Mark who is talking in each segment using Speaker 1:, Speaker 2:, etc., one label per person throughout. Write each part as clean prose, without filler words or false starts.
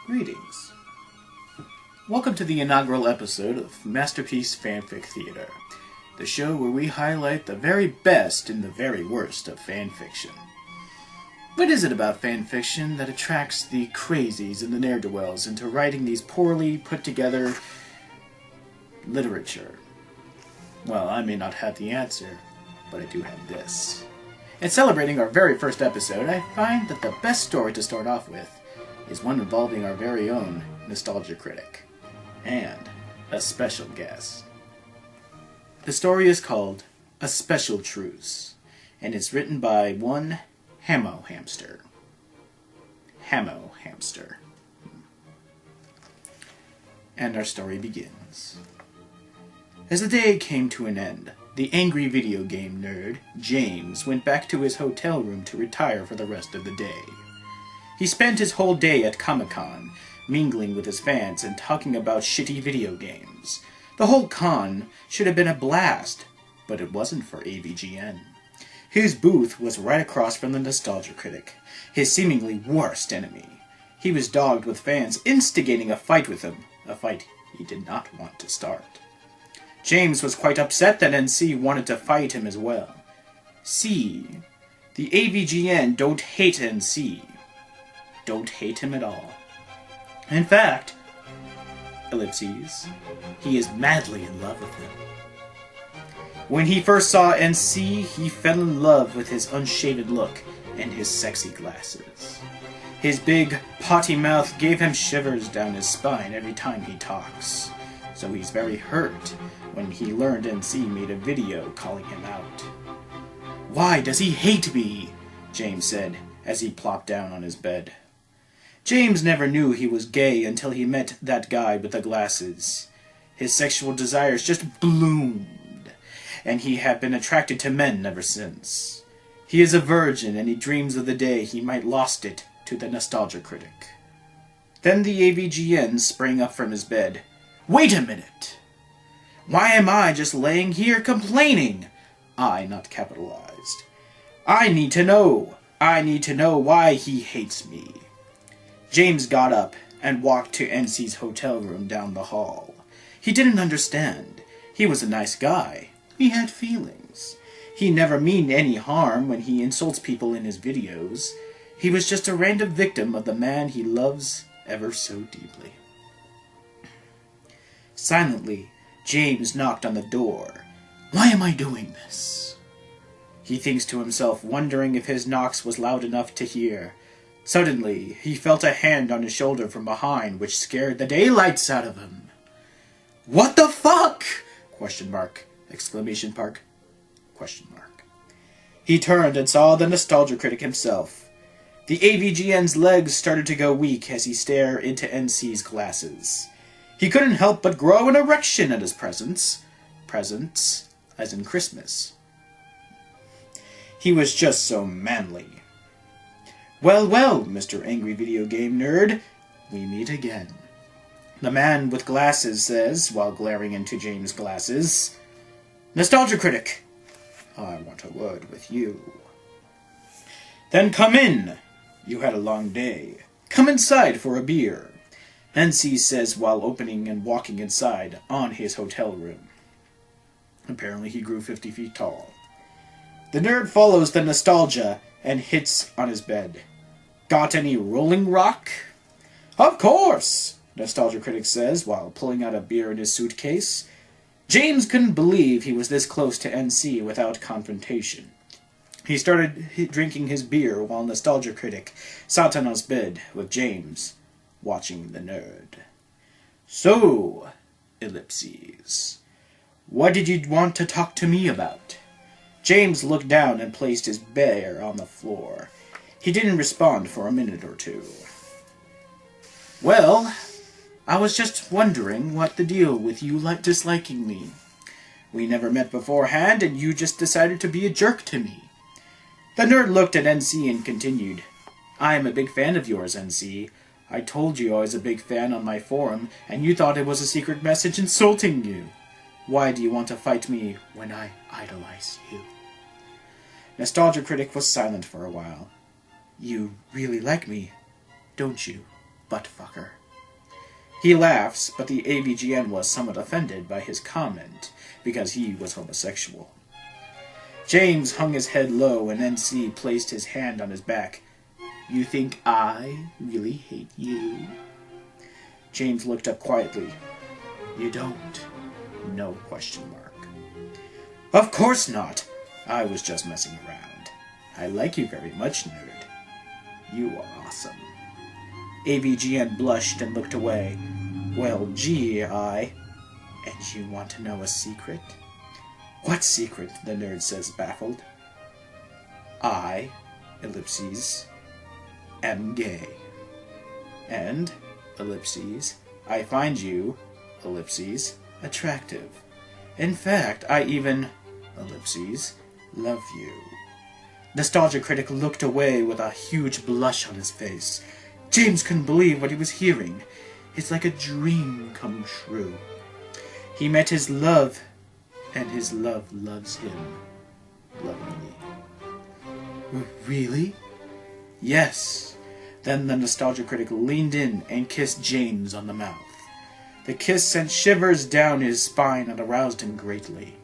Speaker 1: Greetings. Welcome to the inaugural episode of Masterpiece Fanfic Theater, the show where we highlight the very best and the very worst of fanfiction. What is it about fanfiction that attracts the crazies and the ne'er-do-wells into writing these poorly put together literature? Well, I may not have the answer, but I do have this. In celebrating our very first episode, I find that the best story to start off with is one involving our very own nostalgia critic and a special guest. The story is called A Special Truce, and it's written by one Hammohamster. Hammohamster. And our story begins. As the day came to an end, the angry video game nerd, James, went back to his hotel room to retire for the rest of the day. He spent his whole day at Comic-Con, mingling with his fans and talking about shitty video games. The whole con should have been a blast, but it wasn't for AVGN. His booth was right across from the nostalgia critic, his seemingly worst enemy. He was dogged with fans instigating a fight with him, a fight he did not want to start. James was quite upset that NC wanted to fight him as well. See, the AVGN don't hate NC. Don't hate him at all. In fact, ellipses, he is madly in love with him. When he first saw NC, he fell in love with his unshaven look and his sexy glasses. His big, potty mouth gave him shivers down his spine every time he talks. So he's very hurt when he learned NC made a video calling him out. "Why does he hate me?" James said as he plopped down on his bed. James never knew he was gay until he met that guy with the glasses. His sexual desires just bloomed, and he had been attracted to men ever since. He is a virgin, and he dreams of the day he might lost it to the nostalgia critic. Then the AVGN sprang up from his bed. "Wait a minute! Why am I just laying here complaining?" I not capitalized. I need to know why he hates me." James got up and walked to NC's hotel room down the hall. He didn't understand. He was a nice guy. He had feelings. He never meant any harm when he insults people in his videos. He was just a random victim of the man he loves ever so deeply. Silently, James knocked on the door. Why am I doing this? He thinks to himself, wondering if his knocks was loud enough to hear. Suddenly, he felt a hand on his shoulder from behind, which scared the daylights out of him. "What the fuck?" ? Exclamation mark. Question mark. He turned and saw the nostalgia critic himself. The AVGN's legs started to go weak as he stared into NC's glasses. He couldn't help but grow an erection at his presence. Presents, as in Christmas. He was just so manly. "Well, well, Mr. Angry Video Game Nerd, we meet again," the man with glasses says, while glaring into James' glasses. "Nostalgia Critic, I want a word with you." "Then come in. You had a long day. Come inside for a beer," NC says while opening and walking inside on his hotel room. Apparently he grew 50 feet tall. The nerd follows the nostalgia and hits on his bed. "Got any Rolling Rock?" "Of course," Nostalgia Critic says while pulling out a beer in his suitcase. James couldn't believe he was this close to NC without confrontation. He started drinking his beer while Nostalgia Critic sat on his bed with James, watching the nerd. "So, ellipses, what did you want to talk to me about?" James looked down and placed his beer on the floor. He didn't respond for a minute or two. "Well, I was just wondering what the deal with you disliking me. We never met beforehand, and you just decided to be a jerk to me." The nerd looked at NC and continued. "I am a big fan of yours, NC. I told you I was a big fan on my forum, and you thought it was a secret message insulting you. Why do you want to fight me when I idolize you?" Nostalgia Critic was silent for a while. "You really like me, don't you? buttfucker. He laughs, but the AVGN was somewhat offended by his comment, because he was homosexual. James hung his head low, and NC placed his hand on his back. You think I really hate you? James looked up quietly. You don't? No question mark. Of course not! I was just messing around. I like you very much, nerd. You are awesome. AVGN blushed and looked away. Well, gee, And you want to know a secret? What secret? The nerd says, baffled. I, ellipses, am gay. And, ellipses, I find you, ellipses, attractive. In fact, I even, ellipses, love you. Nostalgia Critic looked away with a huge blush on his face. James couldn't believe what he was hearing. It's like a dream come true. He met his love, and his love loves him lovingly. Really? Yes. Then the Nostalgia Critic leaned in and kissed James on the mouth. The kiss sent shivers down his spine and aroused him greatly.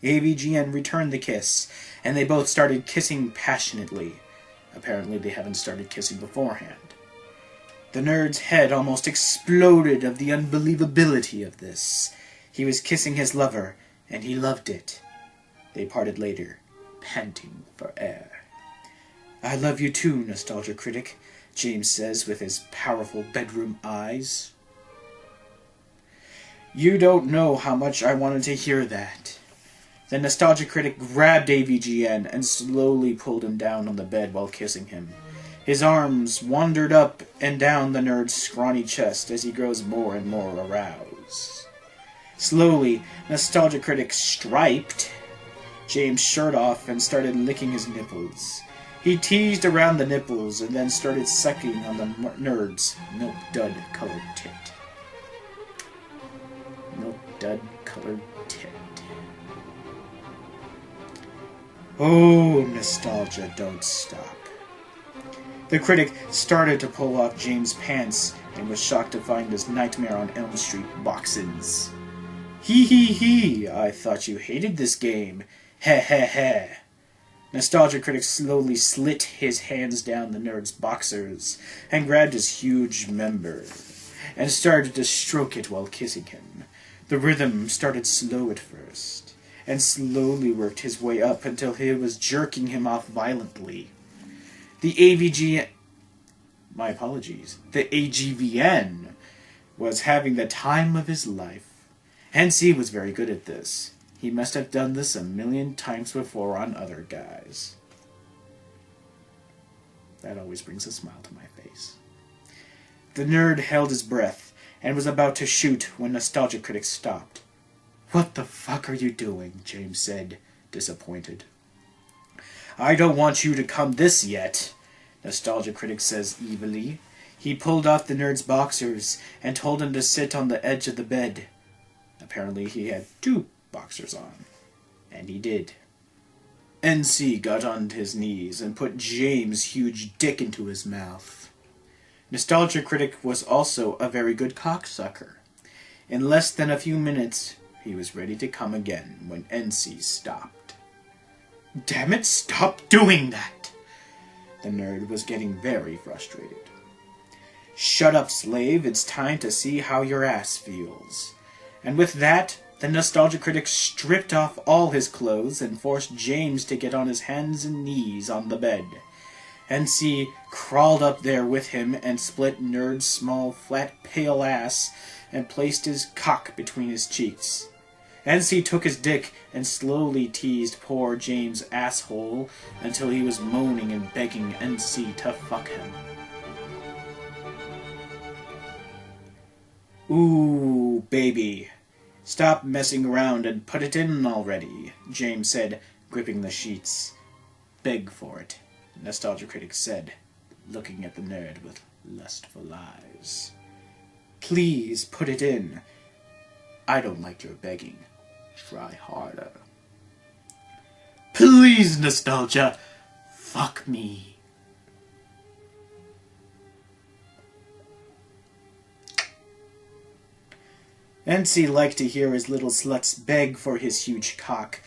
Speaker 1: AVGN returned the kiss, and they both started kissing passionately. Apparently they hadn't started kissing beforehand. The nerd's head almost exploded of the unbelievability of this. He was kissing his lover, and he loved it. They parted later, panting for air. I love you too, Nostalgia Critic, James says with his powerful bedroom eyes. You don't know how much I wanted to hear that. The Nostalgia Critic grabbed AVGN and slowly pulled him down on the bed while kissing him. His arms wandered up and down the nerd's scrawny chest as he grows more and more aroused. Slowly, Nostalgia Critic striped James' shirt off and started licking his nipples. He teased around the nipples and then started sucking on the nerd's milk dud colored tit. Milk dud colored tit. Oh, nostalgia, don't stop. The critic started to pull off James' pants and was shocked to find his Nightmare on Elm Street boxes. Hee hee hee, I thought you hated this game. Heh heh heh. Nostalgia Critic slowly slit his hands down the nerd's boxers and grabbed his huge member and started to stroke it while kissing him. The rhythm started slow at first and slowly worked his way up until he was jerking him off violently. The AVGN was having the time of his life. NC was very good at this. He must have done this 1,000,000 times before on other guys. That always brings a smile to my face. The nerd held his breath and was about to shoot when Nostalgia Critic stopped. What the fuck are you doing? James said, disappointed. I don't want you to come this yet, Nostalgia Critic says evilly. He pulled off the nerd's boxers and told him to sit on the edge of the bed. Apparently he had 2 boxers on. And he did. NC got on his knees and put James' huge dick into his mouth. Nostalgia Critic was also a very good cocksucker. In less than a few minutes, he was ready to come again when NC stopped. Damn it, stop doing that! The nerd was getting very frustrated. Shut up, slave, it's time to see how your ass feels. And with that, the Nostalgia Critic stripped off all his clothes and forced James to get on his hands and knees on the bed. NC crawled up there with him and split Nerd's small, flat, pale ass and placed his cock between his cheeks. NC took his dick and slowly teased poor James' asshole until he was moaning and begging NC to fuck him. Ooh, baby. Stop messing around and put it in already, James said, gripping the sheets. Beg for it, Nostalgia Critic said, looking at the nerd with lustful eyes. Please put it in. I don't like your begging. Try harder. Please, Nostalgia, fuck me. NC liked to hear his little sluts beg for his huge cock,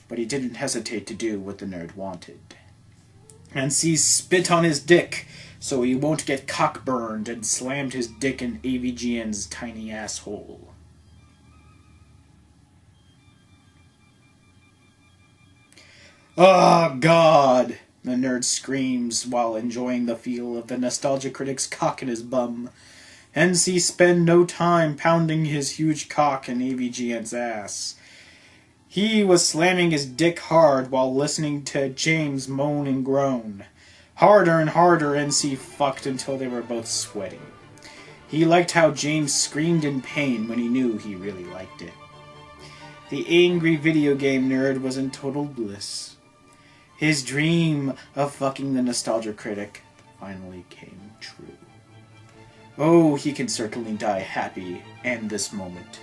Speaker 1: but he didn't hesitate to do what the nerd wanted. NC spit on his dick so he won't get cock burned and slammed his dick in AVGN's tiny asshole. Oh, God! The nerd screams while enjoying the feel of the nostalgia critic's cock in his bum. NC spent no time pounding his huge cock in AVGN's ass. He was slamming his dick hard while listening to James moan and groan. Harder and harder, NC fucked until they were both sweating. He liked how James screamed in pain when he knew he really liked it. The angry video game nerd was in total bliss. His dream of fucking the nostalgia critic finally came true. Oh, he can certainly die happy and this moment.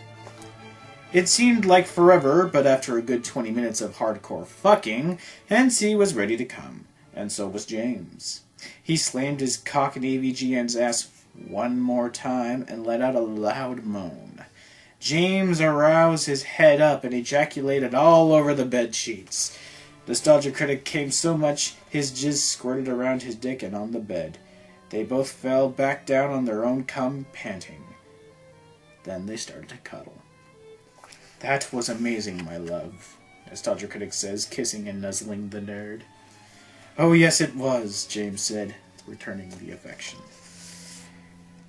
Speaker 1: It seemed like forever, but after a good 20 minutes of hardcore fucking, NC was ready to come, and so was James. He slammed his cock in AVGN's ass one more time and let out a loud moan. James aroused his head up and ejaculated all over the bed sheets. Nostalgia critic came so much his jizz squirted around his dick and on the bed. They both fell back down on their own cum, panting. Then they started to cuddle. That was amazing, my love, Nostalgia critic says, kissing and nuzzling the nerd. Oh, yes, it was, James said, returning the affection.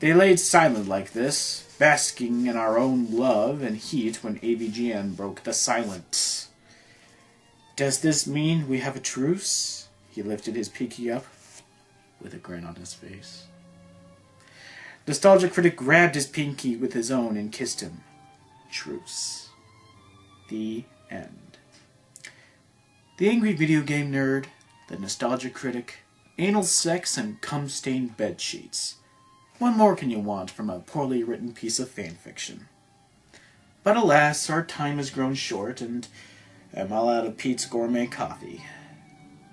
Speaker 1: They laid silent like this, basking in our own love and heat when AVGN broke the silence. Does this mean we have a truce? He lifted his pinky up with a grin on his face. Nostalgia critic grabbed his pinky with his own and kissed him. Truce. The end. The angry video game nerd, the nostalgia critic, anal sex, and cum-stained bedsheets. What more can you want from a poorly written piece of fanfiction? But alas, our time has grown short, and I'm all out of Pete's Gourmet Coffee.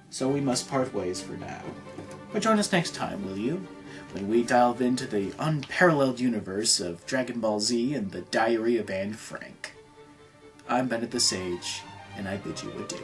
Speaker 1: So we must part ways for now. But join us next time, will you? When we delve into the unparalleled universe of Dragon Ball Z and the Diary of Anne Frank. I'm Bennett the Sage, and I bid you adieu.